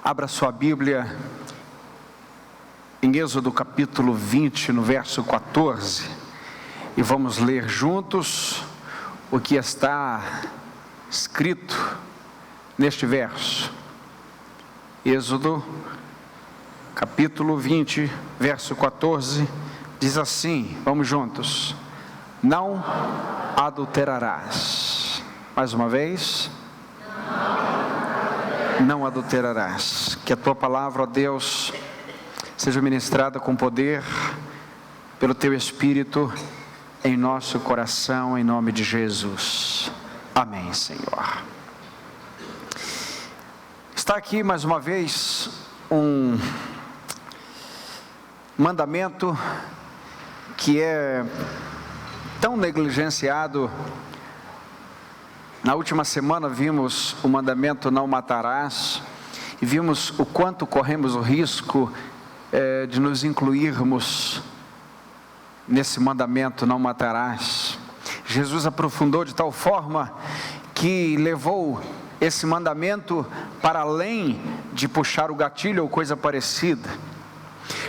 Abra sua Bíblia em Êxodo capítulo 20, no verso 14, e vamos ler juntos o que está escrito neste verso. Êxodo capítulo 20, verso 14, diz assim, vamos juntos: não adulterarás. Mais uma vez, não adulterarás. Que a tua palavra, ó Deus, seja ministrada com poder pelo teu Espírito em nosso coração, em nome de Jesus. Amém, Senhor. Está aqui mais uma vez um mandamento que é tão negligenciado. Na última semana vimos o mandamento não matarás, e vimos o quanto corremos o risco de nos incluirmos nesse mandamento não matarás. Jesus aprofundou de tal forma que levou esse mandamento para além de puxar o gatilho ou coisa parecida.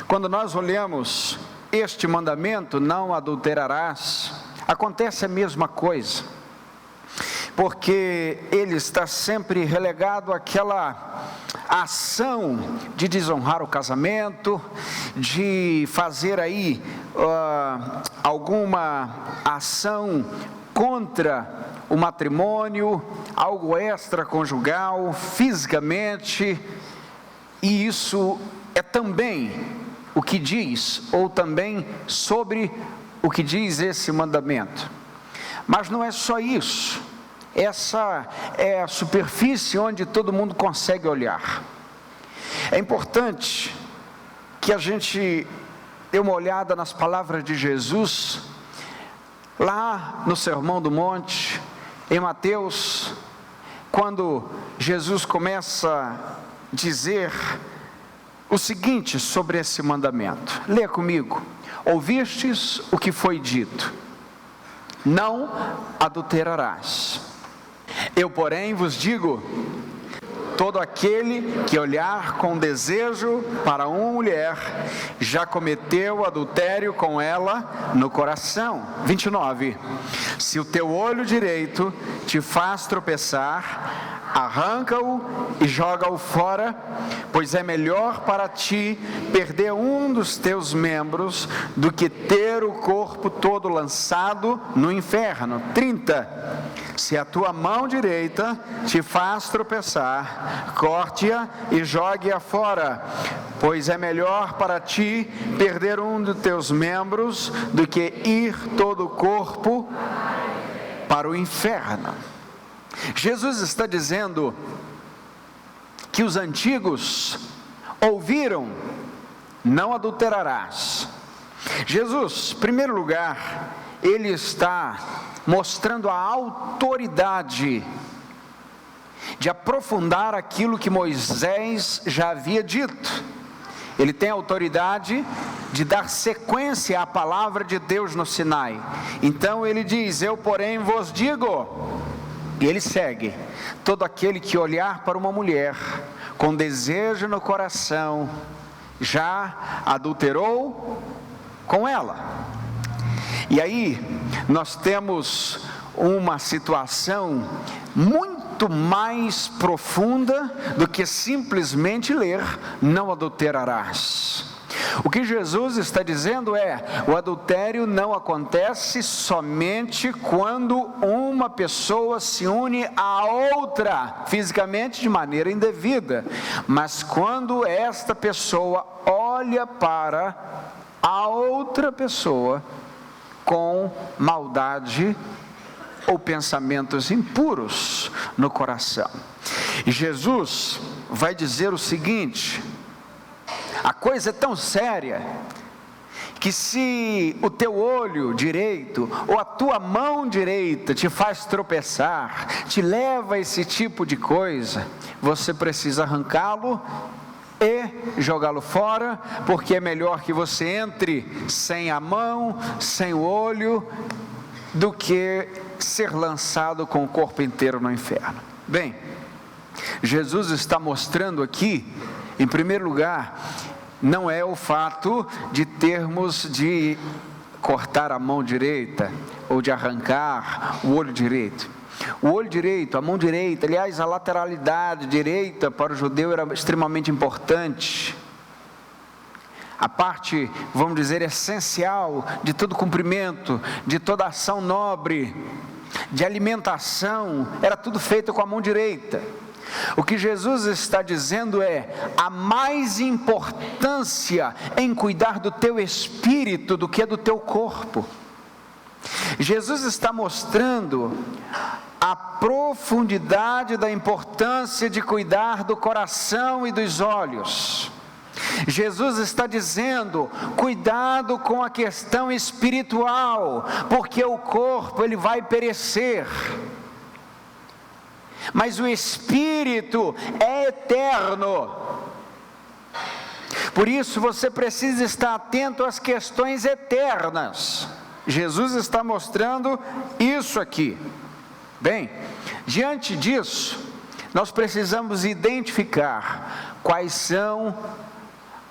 Quando nós olhamos este mandamento, não adulterarás, acontece a mesma coisa, porque ele está sempre relegado àquela ação de desonrar o casamento, de fazer aí alguma ação contra o matrimônio, algo extraconjugal, fisicamente, e isso é também o que diz, ou também sobre o que diz esse mandamento. Mas não é só isso. Essa é a superfície onde todo mundo consegue olhar. É importante que a gente dê uma olhada nas palavras de Jesus, lá no Sermão do Monte, em Mateus, quando Jesus começa a dizer o seguinte sobre esse mandamento. Leia comigo: ouvistes o que foi dito, não adulterarás. Eu, porém, vos digo, todo aquele que olhar com desejo para uma mulher, já cometeu adultério com ela no coração. 29. Se o teu olho direito te faz tropeçar, arranca-o e joga-o fora, pois é melhor para ti perder um dos teus membros do que ter o corpo todo lançado no inferno. 30. Se a tua mão direita te faz tropeçar, corte-a e jogue-a fora, pois é melhor para ti perder um dos teus membros do que ir todo o corpo para o inferno. Jesus está dizendo que os antigos ouviram, não adulterarás. Jesus, em primeiro lugar, ele está mostrando a autoridade de aprofundar aquilo que Moisés já havia dito. Ele tem autoridade de dar sequência à palavra de Deus no Sinai. Então ele diz: eu, porém, vos digo. E ele segue: todo aquele que olhar para uma mulher com desejo no coração, já adulterou com ela. E aí, nós temos uma situação muito mais profunda do que simplesmente ler, não adulterarás. O que Jesus está dizendo é: o adultério não acontece somente quando uma pessoa se une a outra fisicamente de maneira indevida, mas quando esta pessoa olha para a outra pessoa com maldade ou pensamentos impuros no coração. E Jesus vai dizer o seguinte: a coisa é tão séria que se o teu olho direito ou a tua mão direita te faz tropeçar, te leva a esse tipo de coisa, você precisa arrancá-lo e jogá-lo fora, porque é melhor que você entre sem a mão, sem o olho, do que ser lançado com o corpo inteiro no inferno. Bem, Jesus está mostrando aqui, em primeiro lugar, não é o fato de termos de cortar a mão direita, ou de arrancar o olho direito. O olho direito, a mão direita, aliás, a lateralidade direita para o judeu era extremamente importante. A parte, vamos dizer, essencial de todo cumprimento, de toda ação nobre, de alimentação, era tudo feito com a mão direita. O que Jesus está dizendo é: há mais importância em cuidar do teu espírito do que do teu corpo. Jesus está mostrando a profundidade da importância de cuidar do coração e dos olhos. Jesus está dizendo: cuidado com a questão espiritual, porque o corpo ele vai perecer, mas o espírito é eterno. Por isso você precisa estar atento às questões eternas. Jesus está mostrando isso aqui. Bem, diante disso, nós precisamos identificar quais são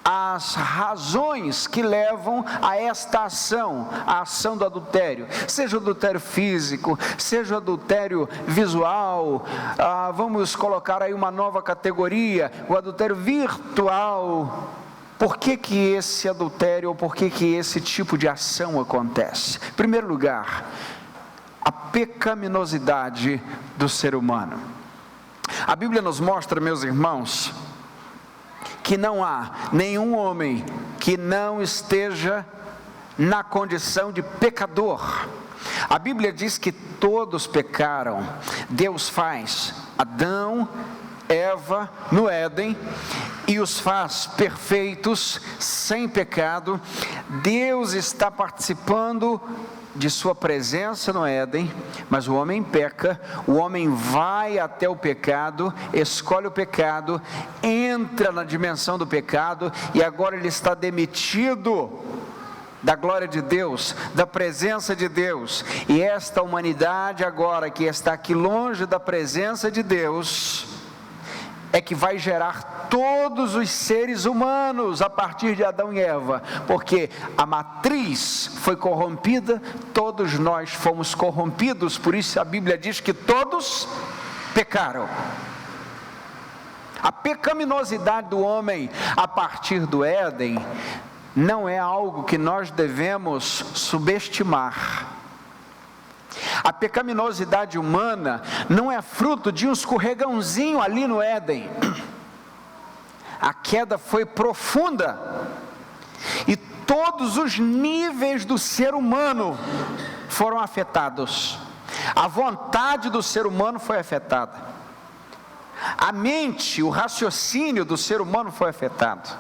as razões que levam a esta ação, a ação do adultério, seja o adultério físico, seja o adultério visual, vamos colocar aí uma nova categoria, o adultério virtual. Por que esse adultério, ou por que esse tipo de ação acontece? Em primeiro lugar, a pecaminosidade do ser humano. A Bíblia nos mostra, meus irmãos, que não há nenhum homem que não esteja na condição de pecador. A Bíblia diz que todos pecaram. Deus faz Adão, Eva no Éden e os faz perfeitos, sem pecado. Deus está participando de sua presença no Éden, mas o homem peca, o homem vai até o pecado, escolhe o pecado, entra na dimensão do pecado, e agora ele está demitido da glória de Deus, da presença de Deus, e esta humanidade agora que está aqui longe da presença de Deus, é que vai gerar todos os seres humanos a partir de Adão e Eva, porque a matriz foi corrompida, todos nós fomos corrompidos, por isso a Bíblia diz que todos pecaram. A pecaminosidade do homem a partir do Éden não é algo que nós devemos subestimar. A pecaminosidade humana não é fruto de um escorregãozinho ali no Éden. A queda foi profunda, e todos os níveis do ser humano foram afetados. A vontade do ser humano foi afetada, a mente, o raciocínio do ser humano foi afetado,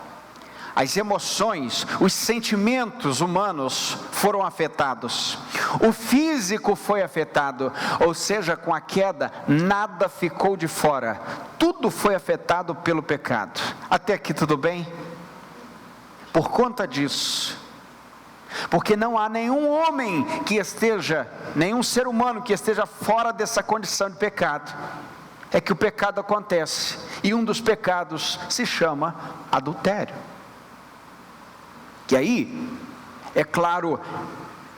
as emoções, os sentimentos humanos foram afetados, o físico foi afetado, ou seja, com a queda, nada ficou de fora, tudo foi afetado pelo pecado. Até aqui tudo bem? Por conta disso, porque não há nenhum homem que esteja, nenhum ser humano que esteja fora dessa condição de pecado, é que o pecado acontece, e um dos pecados se chama adultério. E aí, é claro,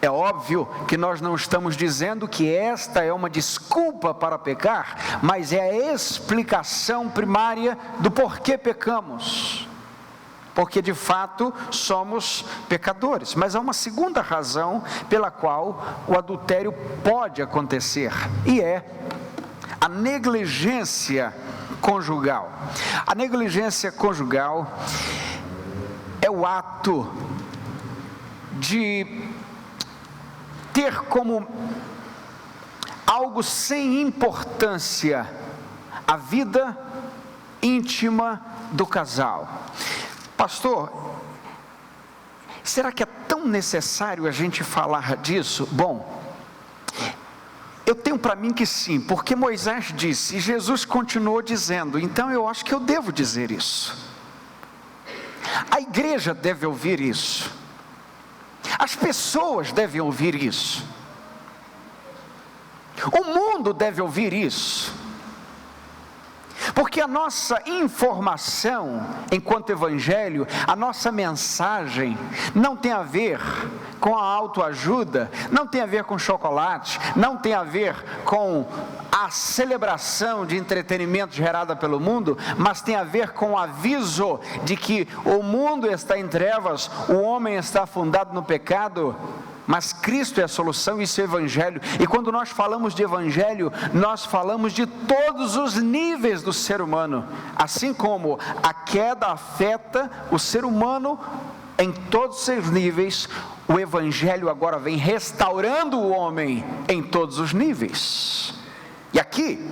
é óbvio que nós não estamos dizendo que esta é uma desculpa para pecar, mas é a explicação primária do porquê pecamos, porque de fato somos pecadores. Mas há uma segunda razão pela qual o adultério pode acontecer, e é a negligência conjugal. A negligência conjugal é o ato de ter como algo sem importância a vida íntima do casal. Pastor, será que é tão necessário a gente falar disso? Bom, eu tenho para mim que sim, porque Moisés disse, e Jesus continuou dizendo, então eu acho que eu devo dizer isso. A igreja deve ouvir isso, as pessoas devem ouvir isso, o mundo deve ouvir isso, Porque a nossa informação, enquanto evangelho, a nossa mensagem, não tem a ver com a autoajuda, não tem a ver com chocolate, não tem a ver com a celebração de entretenimento gerada pelo mundo, mas tem a ver com o aviso de que o mundo está em trevas, o homem está afundado no pecado, mas Cristo é a solução, isso é evangelho. E quando nós falamos de evangelho, nós falamos de todos os níveis do ser humano, assim como a queda afeta o ser humano em todos os seus níveis, o evangelho agora vem restaurando o homem em todos os níveis. E aqui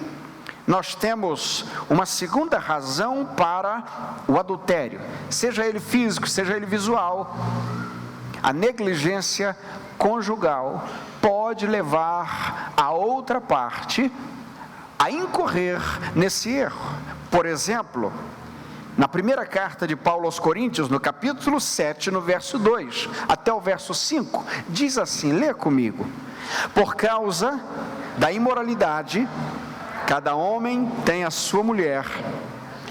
nós temos uma segunda razão para o adultério, seja ele físico, seja ele visual. A negligência conjugal pode levar a outra parte a incorrer nesse erro. Por exemplo, na primeira carta de Paulo aos Coríntios, no capítulo 7, no verso 2 até o verso 5, diz assim, lê comigo: por causa da imoralidade, cada homem tem a sua mulher,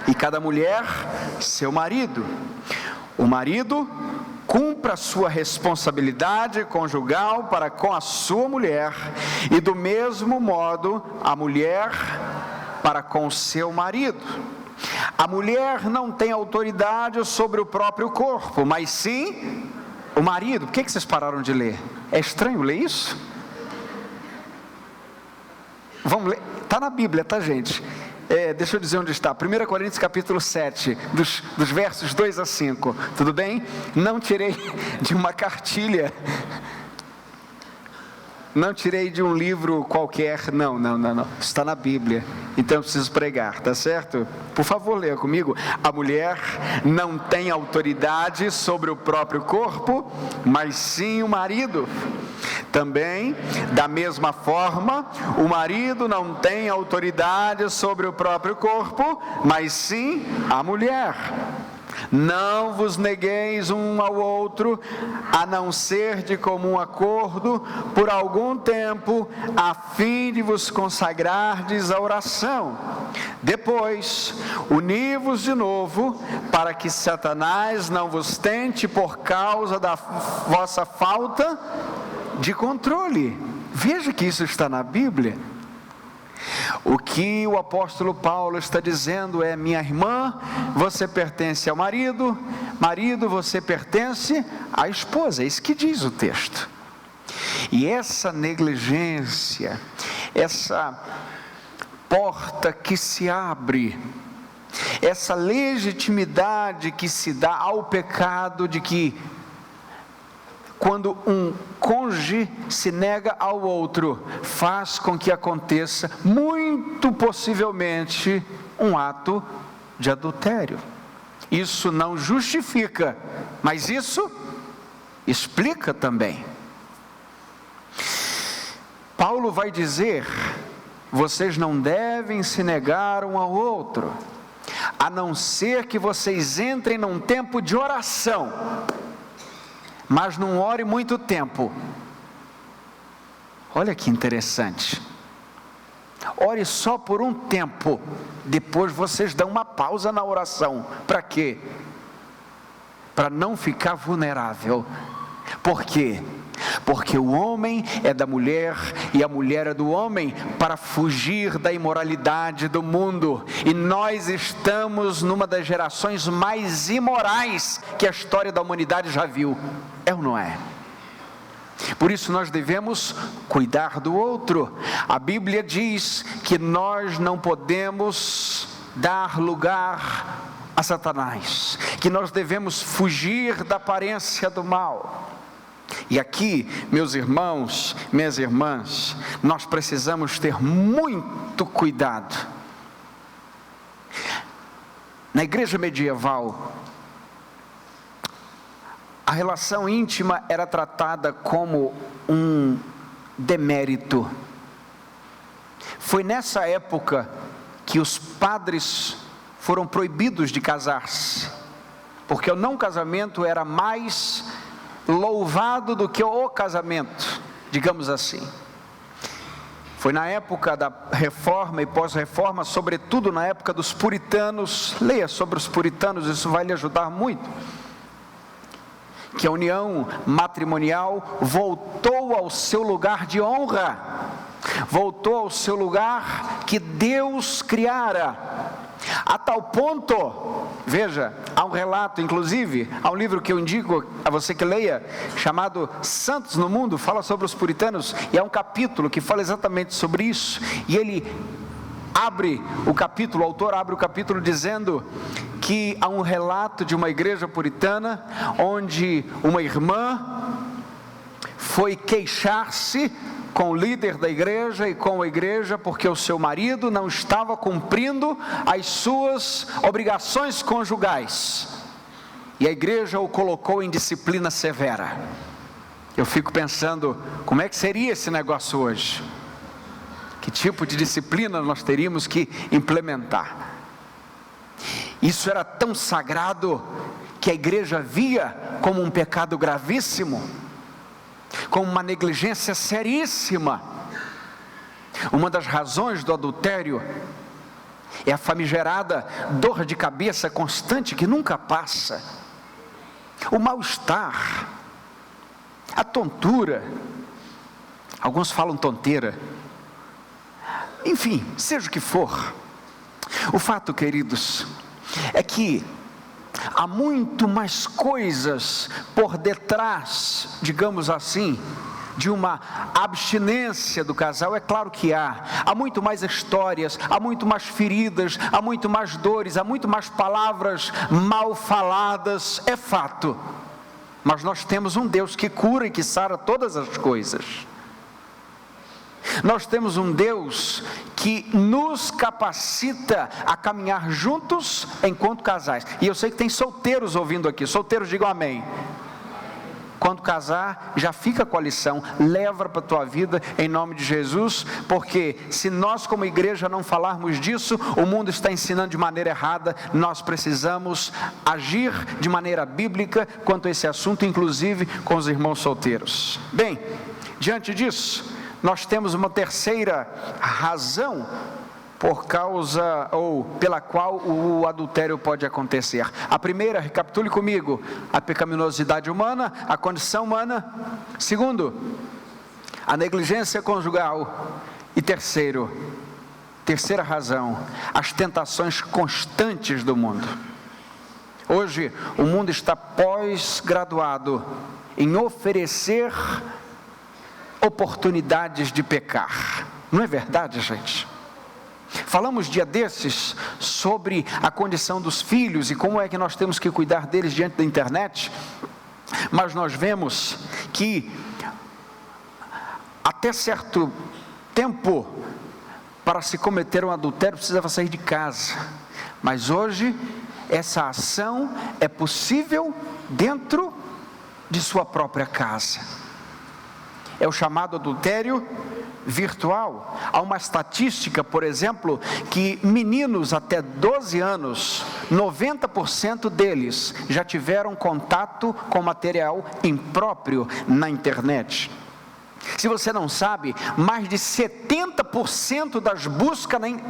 e cada mulher seu marido. O marido cumpra a sua responsabilidade conjugal para com a sua mulher, e do mesmo modo a mulher para com o seu marido. A mulher não tem autoridade sobre o próprio corpo, mas sim o marido. Por que vocês pararam de ler? É estranho ler isso? Vamos ler, está na Bíblia, tá, gente? Deixa eu dizer onde está, 1 Coríntios capítulo 7, dos versos 2 a 5, tudo bem? Não tirei de uma cartilha, não tirei de um livro qualquer, não, está na Bíblia, então eu preciso pregar, tá certo? Por favor, leia comigo: a mulher não tem autoridade sobre o próprio corpo, mas sim o marido. Também, da mesma forma, o marido não tem autoridade sobre o próprio corpo, mas sim a mulher. Não vos negueis um ao outro, a não ser de comum acordo, por algum tempo, a fim de vos consagrardes à oração. Depois, uni-vos de novo, para que Satanás não vos tente por causa da vossa falta de controle. Veja que isso está na Bíblia. O que o apóstolo Paulo está dizendo é: minha irmã, você pertence ao marido, marido, você pertence à esposa. É isso que diz o texto. E essa negligência, essa porta que se abre, essa legitimidade que se dá ao pecado, de que quando um cônjuge se nega ao outro, faz com que aconteça, muito possivelmente, um ato de adultério. Isso não justifica, mas isso explica também. Paulo vai dizer: vocês não devem se negar um ao outro, a não ser que vocês entrem num tempo de oração. Mas não ore muito tempo. Olha que interessante. Ore só por um tempo, depois vocês dão uma pausa na oração. Para quê? Para não ficar vulnerável. Por quê? Porque o homem é da mulher e a mulher é do homem, para fugir da imoralidade do mundo. E nós estamos numa das gerações mais imorais que a história da humanidade já viu. É ou não é? Por isso nós devemos cuidar do outro. A Bíblia diz que nós não podemos dar lugar a Satanás, que nós devemos fugir da aparência do mal. E aqui, meus irmãos, minhas irmãs, nós precisamos ter muito cuidado. Na igreja medieval, a relação íntima era tratada como um demérito. Foi nessa época que os padres foram proibidos de casar-se, porque o não casamento era mais louvado do que o casamento, digamos assim. Foi na época da reforma e pós-reforma, sobretudo na época dos puritanos. Leia sobre os puritanos, isso vai lhe ajudar muito. Que a união matrimonial voltou ao seu lugar de honra, voltou ao seu lugar que Deus criara, a tal ponto, veja, há um relato, inclusive, há um livro que eu indico a você que leia, chamado Santos no Mundo, fala sobre os puritanos, e há um capítulo que fala exatamente sobre isso, e ele abre o capítulo, o autor abre o capítulo dizendo que há um relato de uma igreja puritana, onde uma irmã foi queixar-se com o líder da igreja e com a igreja, porque o seu marido não estava cumprindo as suas obrigações conjugais, e a igreja o colocou em disciplina severa. Eu fico pensando, como é que seria esse negócio hoje? Que tipo de disciplina nós teríamos que implementar? Isso era tão sagrado, que a igreja via como um pecado gravíssimo, como uma negligência seríssima. Uma das razões do adultério é a famigerada dor de cabeça constante que nunca passa, o mal-estar, a tontura, alguns falam tonteira, enfim, seja o que for. O fato, queridos, é que há muito mais coisas por detrás, digamos assim, de uma abstinência do casal. É claro que há muito mais histórias, há muito mais feridas, há muito mais dores, há muito mais palavras mal faladas, é fato, mas nós temos um Deus que cura e que sara todas as coisas. Nós temos um Deus que nos capacita a caminhar juntos enquanto casais. E eu sei que tem solteiros ouvindo aqui. Solteiros, digam amém. Quando casar, já fica com a lição, leva para a tua vida em nome de Jesus, porque se nós como igreja não falarmos disso, o mundo está ensinando de maneira errada. Nós precisamos agir de maneira bíblica quanto a esse assunto, inclusive com os irmãos solteiros. Bem, diante disso, nós temos uma terceira razão pela qual o adultério pode acontecer. A primeira, recapitule comigo: a pecaminosidade humana, a condição humana. Segundo, a negligência conjugal. E terceira razão, as tentações constantes do mundo. Hoje, o mundo está pós-graduado em oferecer oportunidades de pecar. Não é verdade, gente? Falamos dia desses sobre a condição dos filhos e como é que nós temos que cuidar deles diante da internet, mas nós vemos que até certo tempo, para se cometer um adultério, precisava sair de casa, mas hoje essa ação é possível dentro de sua própria casa. É o chamado adultério virtual. Há uma estatística, por exemplo, que meninos até 12 anos, 90% deles já tiveram contato com material impróprio na internet. Se você não sabe, mais de 70%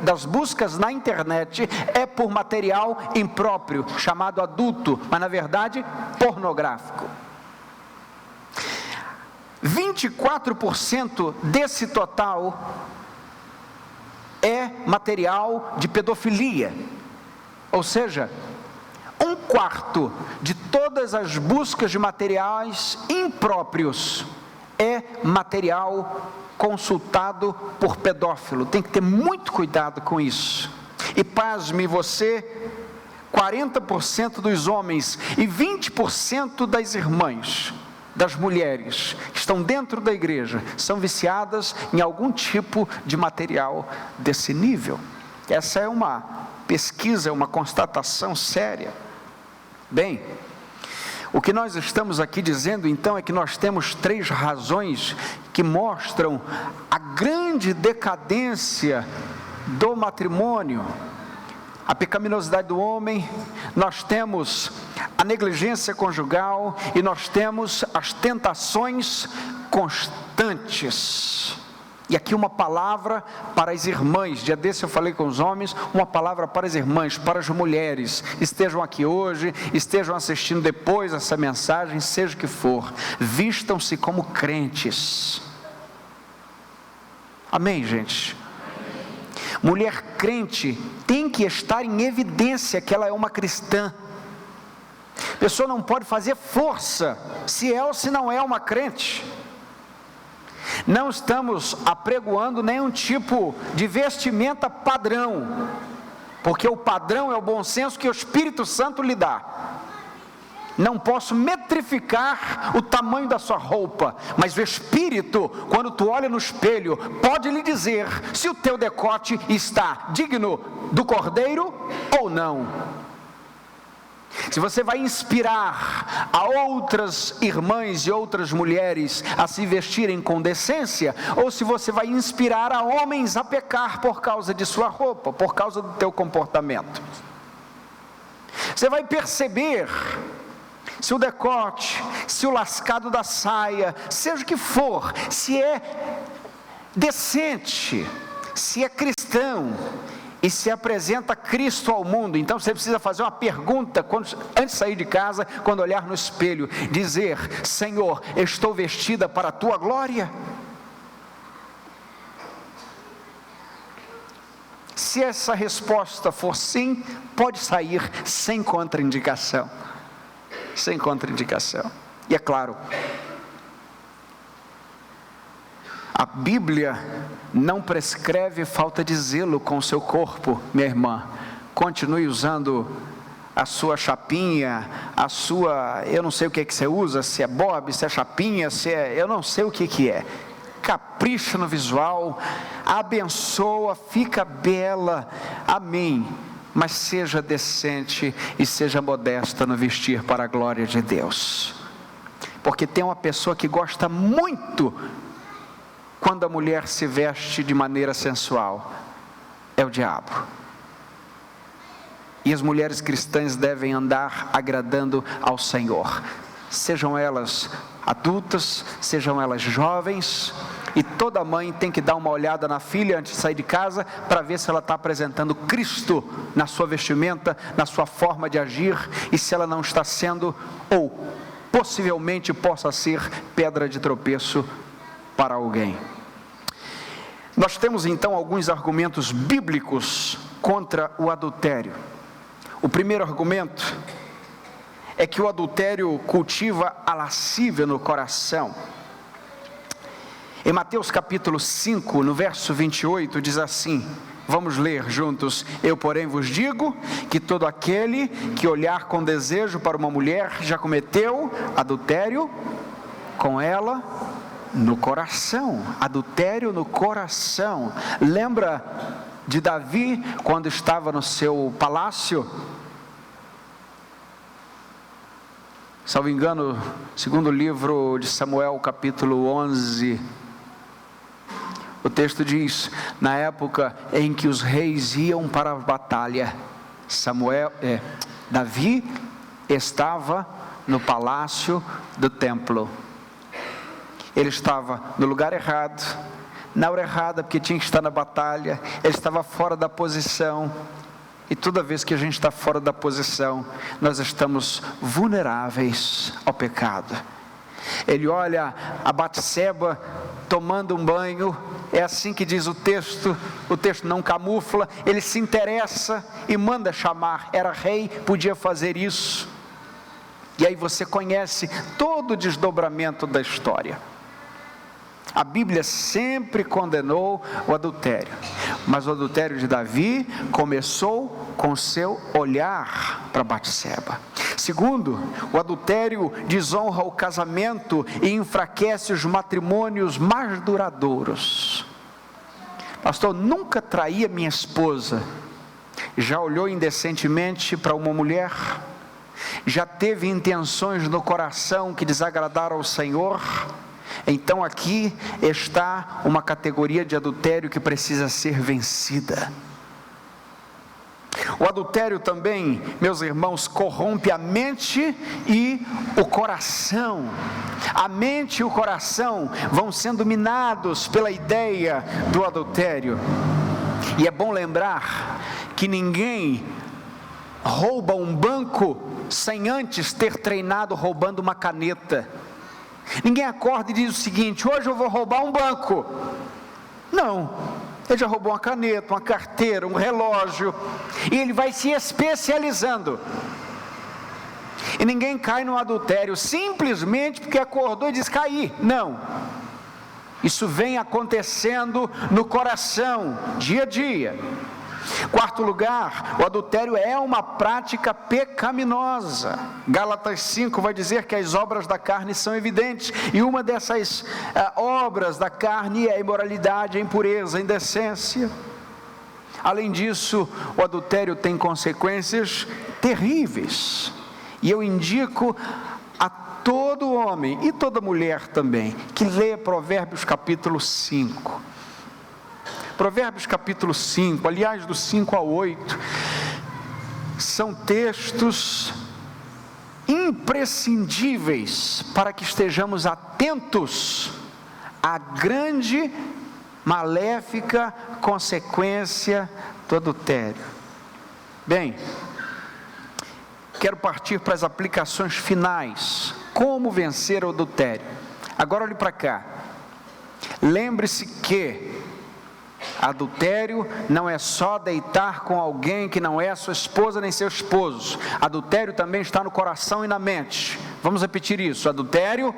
das buscas na internet é por material impróprio, chamado adulto, mas na verdade pornográfico. 24% desse total é material de pedofilia, ou seja, 1/4 de todas as buscas de materiais impróprios é material consultado por pedófilo. Tem que ter muito cuidado com isso. E pasme você, 40% dos homens e 20% das irmãs, das mulheres que estão dentro da igreja, são viciadas em algum tipo de material desse nível. Essa é uma pesquisa, é uma constatação séria. Bem, o que nós estamos aqui dizendo então é que nós temos 3 razões que mostram a grande decadência do matrimônio. A pecaminosidade do homem, nós temos a negligência conjugal e nós temos as tentações constantes. E aqui uma palavra para as irmãs. Dia desse eu falei com os homens, uma palavra para as irmãs, para as mulheres. Estejam aqui hoje, estejam assistindo depois essa mensagem, seja o que for. Vistam-se como crentes. Amém, gente? Mulher crente tem que estar em evidência que ela é uma cristã. A pessoa não pode fazer força se é ou se não é uma crente. Não estamos apregoando nenhum tipo de vestimenta padrão, porque o padrão é o bom senso que o Espírito Santo lhe dá. Não posso metrificar o tamanho da sua roupa, mas o Espírito, quando tu olha no espelho, pode lhe dizer se o teu decote está digno do Cordeiro ou não. Se você vai inspirar a outras irmãs e outras mulheres a se vestirem com decência, ou se você vai inspirar a homens a pecar por causa de sua roupa, por causa do teu comportamento. Você vai perceber se o decote, se o lascado da saia, seja o que for, se é decente, se é cristão, e se apresenta Cristo ao mundo. Então você precisa fazer uma pergunta antes de sair de casa, quando olhar no espelho, dizer: Senhor, estou vestida para a tua glória? Se essa resposta for sim, pode sair sem contraindicação. Sem contraindicação. E é claro, a Bíblia não prescreve falta de zelo com o seu corpo, minha irmã. Continue usando a sua chapinha, eu não sei o que você usa, se é bob, se é chapinha, eu não sei o que é. Capricha no visual, abençoa, fica bela, amém. Mas seja decente e seja modesta no vestir para a glória de Deus. Porque tem uma pessoa que gosta muito quando a mulher se veste de maneira sensual, é o diabo. E as mulheres cristãs devem andar agradando ao Senhor, sejam elas adultas, sejam elas jovens, e toda mãe tem que dar uma olhada na filha antes de sair de casa, para ver se ela está apresentando Cristo na sua vestimenta, na sua forma de agir, e se ela não está sendo, ou possivelmente possa ser, pedra de tropeço para alguém. Nós temos então alguns argumentos bíblicos contra o adultério. O primeiro argumento é que o adultério cultiva a lascívia no coração. Em Mateus capítulo 5, no verso 28, diz assim, vamos ler juntos: eu porém vos digo que todo aquele que olhar com desejo para uma mulher já cometeu adultério com ela no coração. Adultério no coração. Lembra de Davi quando estava no seu palácio? Salvo engano, segundo livro de Samuel, capítulo 11, o texto diz: na época em que os reis iam para a batalha, Davi estava no palácio do templo. Ele estava no lugar errado, na hora errada, porque tinha que estar na batalha. Ele estava fora da posição. E toda vez que a gente está fora da posição, nós estamos vulneráveis ao pecado. Ele olha a Batseba tomando um banho, é assim que diz o texto não camufla. Ele se interessa e manda chamar, era rei, podia fazer isso. E aí você conhece todo o desdobramento da história. A Bíblia sempre condenou o adultério, mas o adultério de Davi começou com seu olhar para Batseba. Segundo, o adultério desonra o casamento e enfraquece os matrimônios mais duradouros. Pastor, nunca traí a minha esposa. Já olhou indecentemente para uma mulher? Já teve intenções no coração que desagradaram ao Senhor? Então aqui está uma categoria de adultério que precisa ser vencida. O adultério também, meus irmãos, corrompe a mente e o coração. A mente e o coração vão sendo minados pela ideia do adultério. E é bom lembrar que ninguém rouba um banco sem antes ter treinado roubando uma caneta. Ninguém acorda e diz o seguinte: hoje eu vou roubar um banco. Não, ele já roubou uma caneta, uma carteira, um relógio, e ele vai se especializando. E ninguém cai no adultério simplesmente porque acordou e diz caí. Não, isso vem acontecendo no coração, dia a dia. Quarto lugar, o adultério é uma prática pecaminosa. Gálatas 5 vai dizer que as obras da carne são evidentes, e uma dessas obras da carne é a imoralidade, a impureza, a indecência. Além disso, o adultério tem consequências terríveis, e eu indico a todo homem e toda mulher também que lê Provérbios capítulo 5. Provérbios capítulo 5, aliás, do 5 ao 8, são textos imprescindíveis para que estejamos atentos à grande, maléfica consequência do adultério. Bem, quero partir para as aplicações finais. Como vencer o adultério? Agora olhe para cá. Lembre-se que adultério não é só deitar com alguém que não é sua esposa nem seu esposo. Adultério também está no coração e na mente. Vamos repetir isso: adultério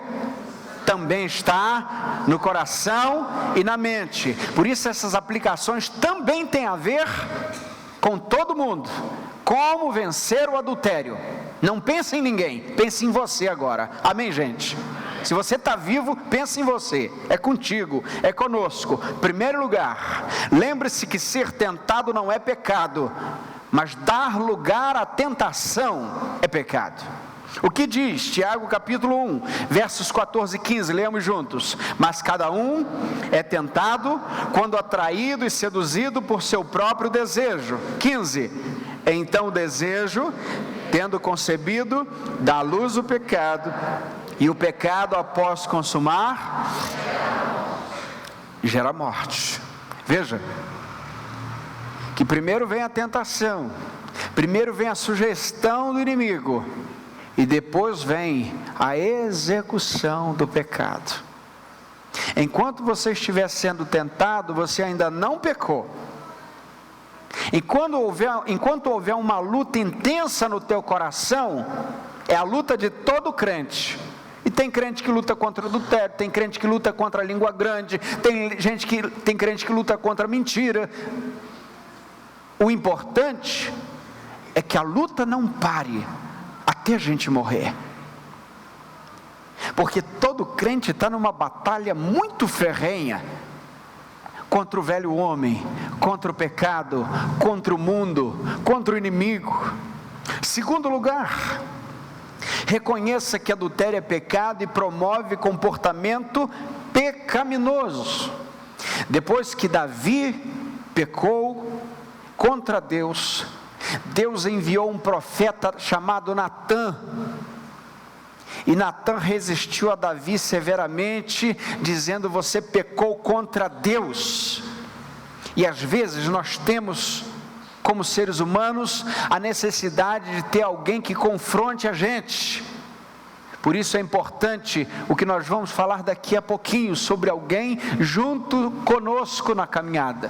também está no coração e na mente. Por isso essas aplicações também têm a ver com todo mundo. Como vencer o adultério? Não pense em ninguém, pense em você agora. Amém, gente? Se você está vivo, pense em você, é contigo, é conosco. Primeiro lugar, lembre-se que ser tentado não é pecado, mas dar lugar à tentação é pecado. O que diz Tiago capítulo 1, versos 14 e 15, leamos juntos: mas cada um é tentado quando atraído e seduzido por seu próprio desejo. 15, então o desejo, tendo concebido, dá à luz o pecado, e o pecado, após consumar, gera morte. Veja, que primeiro vem a tentação, primeiro vem a sugestão do inimigo, e depois vem a execução do pecado. Enquanto você estiver sendo tentado, você ainda não pecou. Enquanto houver uma luta intensa no teu coração, é a luta de todo crente. E tem crente que luta contra o adultério, tem crente que luta contra a língua grande, tem crente que luta contra a mentira. O importante é que a luta não pare até a gente morrer. Porque todo crente está numa batalha muito ferrenha contra o velho homem, contra o pecado, contra o mundo, contra o inimigo. Segundo lugar, reconheça que adultério é pecado e promove comportamento pecaminoso. Depois que Davi pecou contra Deus, Deus enviou um profeta chamado Natã, e Natã resistiu a Davi severamente, dizendo: você pecou contra Deus. E às vezes nós temos, como seres humanos, a necessidade de ter alguém que confronte a gente. Por isso é importante o que nós vamos falar daqui a pouquinho, sobre alguém junto conosco na caminhada.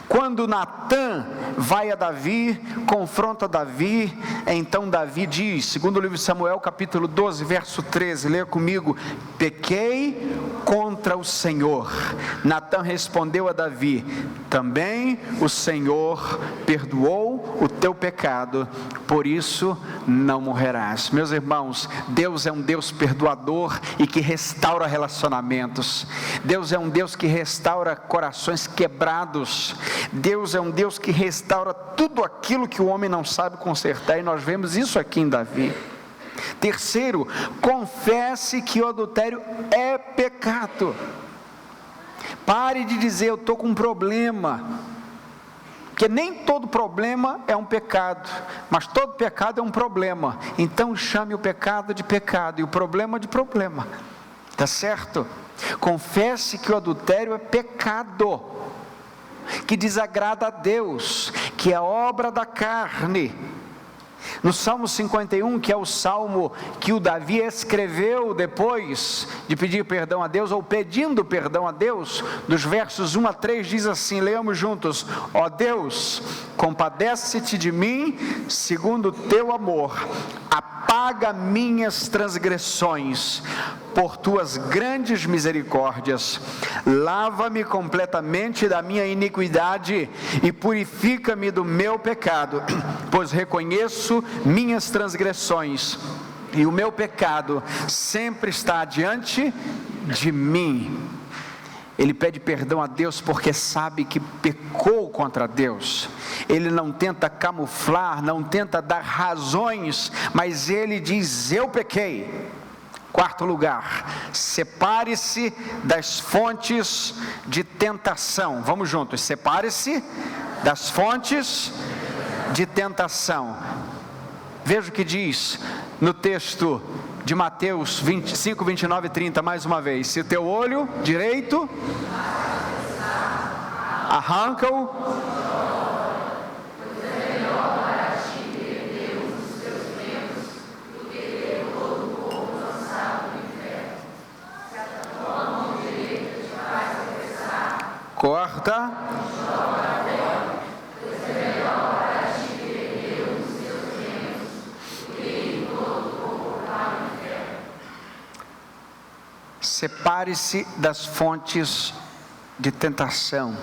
Quando Natã vai a Davi, confronta Davi, então Davi diz, segundo o livro de Samuel, capítulo 12, verso 13, leia comigo: pequei contra o Senhor. Natã respondeu a Davi: também o Senhor perdoou o teu pecado, por isso não morrerás. Meus irmãos, Deus é um Deus perdoador e que restaura relacionamentos. Deus é um Deus que restaura corações quebrados. Deus é um Deus que restaura tudo aquilo que o homem não sabe consertar, e nós vemos isso aqui em Davi. Terceiro, confesse que o adultério é pecado. Pare de dizer: eu estou com um problema. Porque nem todo problema é um pecado, mas todo pecado é um problema. Então chame o pecado de pecado e o problema de problema. Tá certo? Confesse que o adultério é pecado, que desagrada a Deus, que é obra da carne. No Salmo 51, que é o salmo que o Davi escreveu depois de pedir perdão a Deus, ou pedindo perdão a Deus, dos versos 1 a 3, diz assim, leamos juntos: ó Deus, compadece-te de mim, segundo o teu amor, apaga minhas transgressões, por tuas grandes misericórdias, lava-me completamente da minha iniquidade e purifica-me do meu pecado, pois reconheço minhas transgressões e o meu pecado sempre está diante de mim. Ele pede perdão a Deus porque sabe que pecou contra Deus. Ele não tenta camuflar, não tenta dar razões, mas ele diz: eu pequei. Quarto lugar, separe-se das fontes de tentação. Vamos juntos, separe-se das fontes de tentação. Veja o que diz no texto de Mateus 25, 29 e 30, mais uma vez: se o teu olho direito, arranca-o, corta, separe-se das fontes de tentação.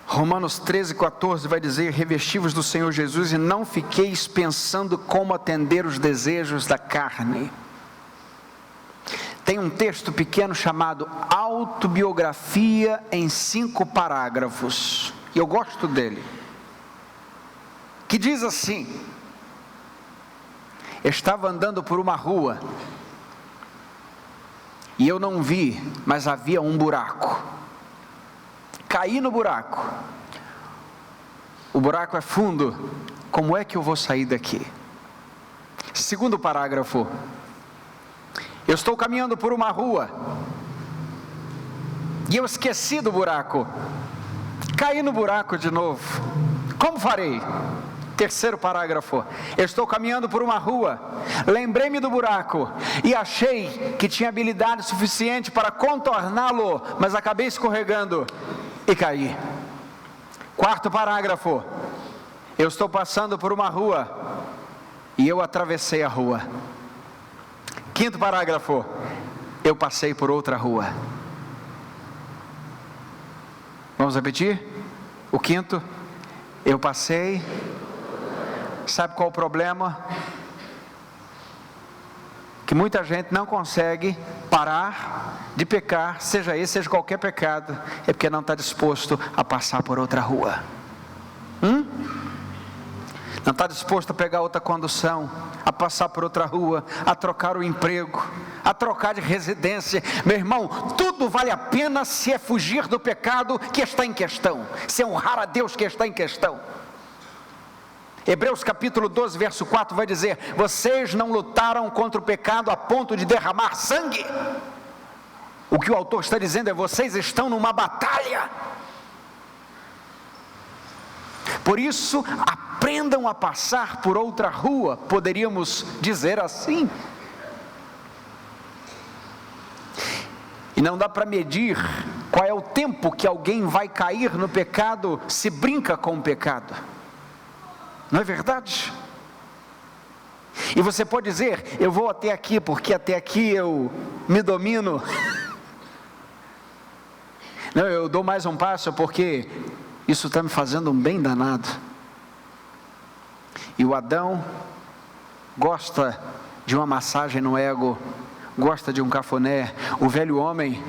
Romanos 13, 14 vai dizer: revesti-vos do Senhor Jesus e não fiqueis pensando como atender os desejos da carne. Tem um texto pequeno chamado Autobiografia em 5 parágrafos, e eu gosto dele, que diz assim: estava andando por uma rua, e eu não vi, mas havia um buraco. Caí no buraco. O buraco é fundo. Como é que eu vou sair daqui? Segundo parágrafo: eu estou caminhando por uma rua, e eu esqueci do buraco. Caí no buraco de novo. Como farei? Terceiro parágrafo: eu estou caminhando por uma rua, lembrei-me do buraco e achei que tinha habilidade suficiente para contorná-lo, mas acabei escorregando e caí. Quarto parágrafo: eu estou passando por uma rua e eu atravessei a rua. Quinto parágrafo: eu passei por outra rua. Vamos repetir? O quinto: eu passei. Sabe qual o problema? Que muita gente não consegue parar de pecar, seja esse, seja qualquer pecado, é porque não está disposto a passar por outra rua. Não está disposto a pegar outra condução, a passar por outra rua, a trocar o emprego, a trocar de residência. Meu irmão, tudo vale a pena se é fugir do pecado que está em questão, se é honrar a Deus que está em questão. Hebreus capítulo 12, verso 4 vai dizer: vocês não lutaram contra o pecado a ponto de derramar sangue. O que o autor está dizendo é: vocês estão numa batalha. Por isso, aprendam a passar por outra rua, poderíamos dizer assim. E não dá para medir qual é o tempo que alguém vai cair no pecado se brinca com o pecado. Não é verdade? E você pode dizer: eu vou até aqui, porque até aqui eu me domino. Não, eu dou mais um passo porque isso está me fazendo um bem danado. E o Adão gosta de uma massagem no ego, gosta de um cafuné. O velho homem,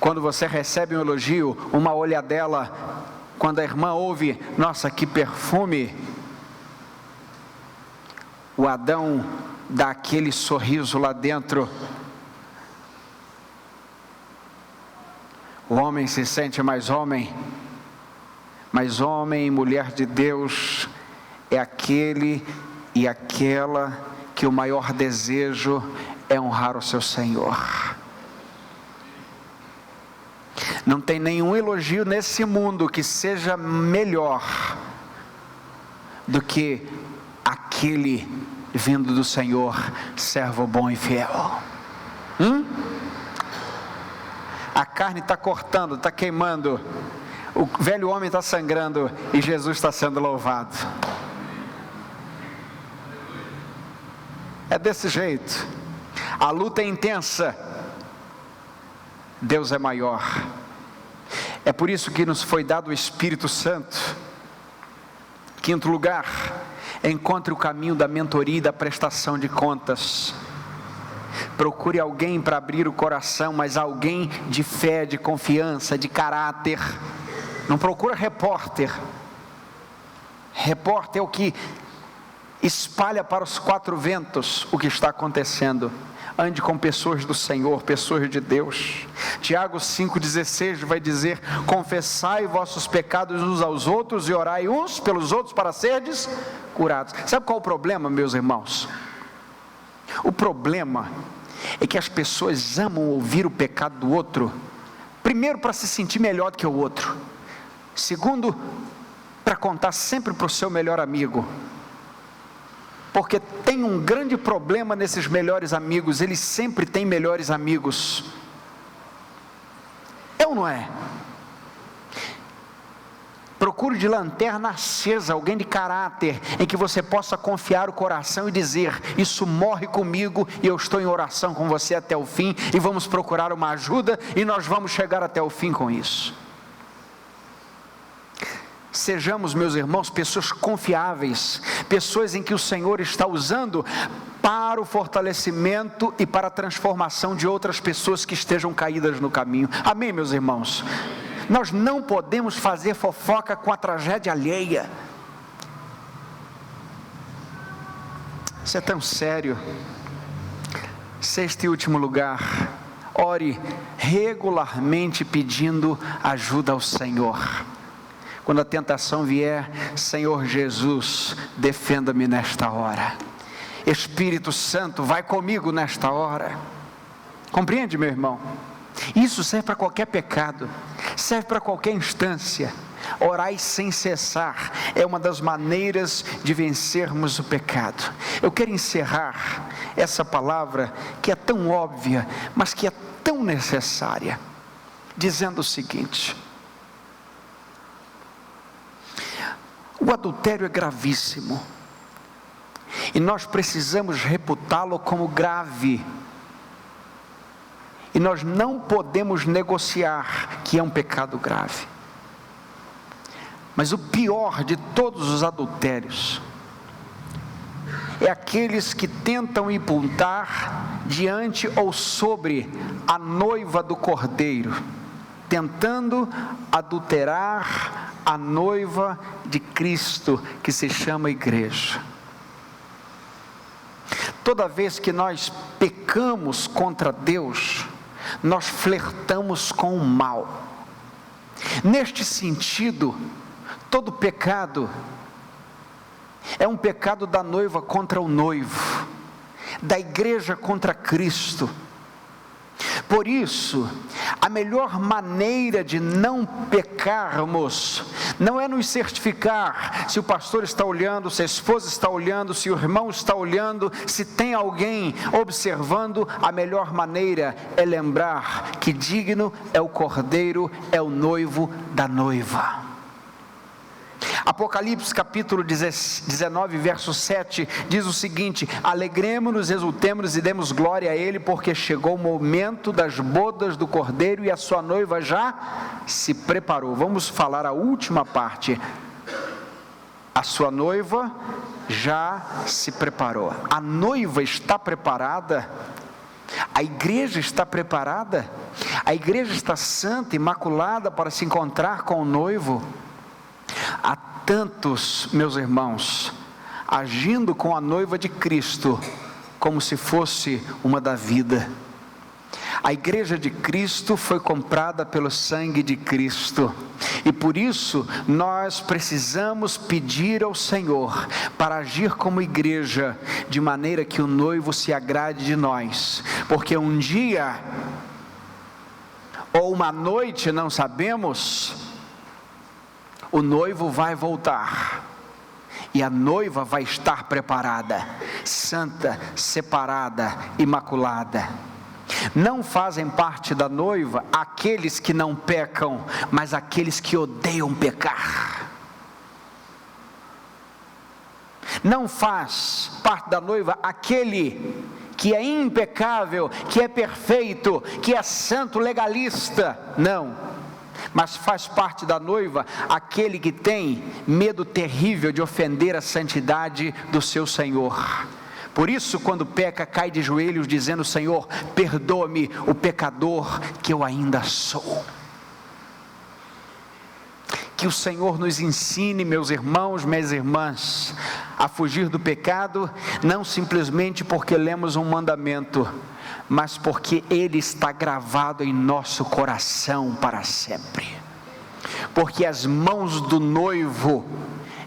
quando você recebe um elogio, uma olhadela, quando a irmã ouve: nossa, que perfume, o Adão dá aquele sorriso lá dentro. O homem se sente mais homem, mas homem e mulher de Deus é aquele e aquela que o maior desejo é honrar o seu Senhor. Não tem nenhum elogio nesse mundo que seja melhor do que aquele vindo do Senhor, servo bom e fiel. A carne está cortando, está queimando, o velho homem está sangrando e Jesus está sendo louvado. É desse jeito. A luta é intensa, Deus é maior. É por isso que nos foi dado o Espírito Santo. Quinto lugar, encontre o caminho da mentoria e da prestação de contas. Procure alguém para abrir o coração, mas alguém de fé, de confiança, de caráter. Não procura repórter. Repórter é o que espalha para os quatro ventos o que está acontecendo. Ande com pessoas do Senhor, pessoas de Deus. Tiago 5,16 vai dizer: confessai vossos pecados uns aos outros e orai uns pelos outros para serdes curados. Sabe qual é o problema, meus irmãos? O problema é que as pessoas amam ouvir o pecado do outro, primeiro para se sentir melhor do que o outro, segundo, para contar sempre para o seu melhor amigo, porque tem um grande problema nesses melhores amigos, eles sempre têm melhores amigos, é ou não é? Procure de lanterna acesa, alguém de caráter, em que você possa confiar o coração e dizer: isso morre comigo e eu estou em oração com você até o fim, e vamos procurar uma ajuda e nós vamos chegar até o fim com isso. Sejamos, meus irmãos, pessoas confiáveis, pessoas em que o Senhor está usando para o fortalecimento e para a transformação de outras pessoas que estejam caídas no caminho. Amém, meus irmãos? Nós não podemos fazer fofoca com a tragédia alheia. Isso é tão sério. Sexto e último lugar, ore regularmente pedindo ajuda ao Senhor. Quando a tentação vier: Senhor Jesus, defenda-me nesta hora. Espírito Santo, vai comigo nesta hora. Compreende, meu irmão? Isso serve para qualquer pecado, serve para qualquer instância. Orai sem cessar é uma das maneiras de vencermos o pecado. Eu quero encerrar essa palavra que é tão óbvia, mas que é tão necessária, dizendo o seguinte: o adultério é gravíssimo, e nós precisamos reputá-lo como grave, e nós não podemos negociar que é um pecado grave. Mas o pior de todos os adultérios é aqueles que tentam imputar diante ou sobre a noiva do Cordeiro, tentando adulterar a noiva de Cristo, que se chama igreja. Toda vez que nós pecamos contra Deus, nós flertamos com o mal. Neste sentido, todo pecado é um pecado da noiva contra o noivo, da igreja contra Cristo. Por isso, a melhor maneira de não pecarmos não é nos certificar se o pastor está olhando, se a esposa está olhando, se o irmão está olhando, se tem alguém observando. A melhor maneira é lembrar que digno é o Cordeiro, é o noivo da noiva. Apocalipse capítulo 19, verso 7, diz o seguinte: alegremo-nos, exultemo-nos e demos glória a Ele, porque chegou o momento das bodas do Cordeiro e a sua noiva já se preparou. Vamos falar a última parte. A sua noiva já se preparou. A noiva está preparada, a igreja está preparada, a igreja está santa, imaculada para se encontrar com o noivo. Há tantos, meus irmãos, agindo com a noiva de Cristo como se fosse uma da vida. A igreja de Cristo foi comprada pelo sangue de Cristo, e por isso nós precisamos pedir ao Senhor para agir como igreja, de maneira que o noivo se agrade de nós, porque um dia, ou uma noite, não sabemos, o noivo vai voltar, e a noiva vai estar preparada, santa, separada, imaculada. Não fazem parte da noiva aqueles que não pecam, mas aqueles que odeiam pecar. Não faz parte da noiva aquele que é impecável, que é perfeito, que é santo, legalista. Não. Mas faz parte da noiva aquele que tem medo terrível de ofender a santidade do seu Senhor. Por isso, quando peca, cai de joelhos dizendo: Senhor, perdoa-me, o pecador que eu ainda sou. Que o Senhor nos ensine, meus irmãos, minhas irmãs, a fugir do pecado, não simplesmente porque lemos um mandamento, mas porque ele está gravado em nosso coração para sempre. Porque as mãos do noivo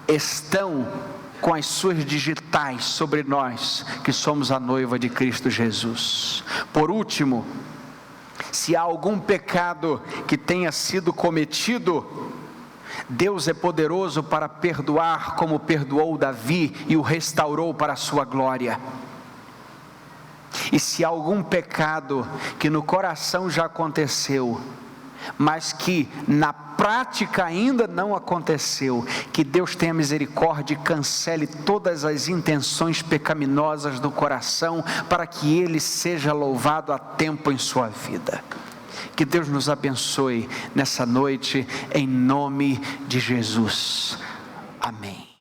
estão com as suas digitais sobre nós, que somos a noiva de Cristo Jesus. Por último, se há algum pecado que tenha sido cometido, Deus é poderoso para perdoar, como perdoou Davi e o restaurou para a sua glória. E se há algum pecado que no coração já aconteceu, mas que na prática ainda não aconteceu, que Deus tenha misericórdia e cancele todas as intenções pecaminosas do coração, para que Ele seja louvado a tempo em sua vida. Que Deus nos abençoe nessa noite, em nome de Jesus. Amém.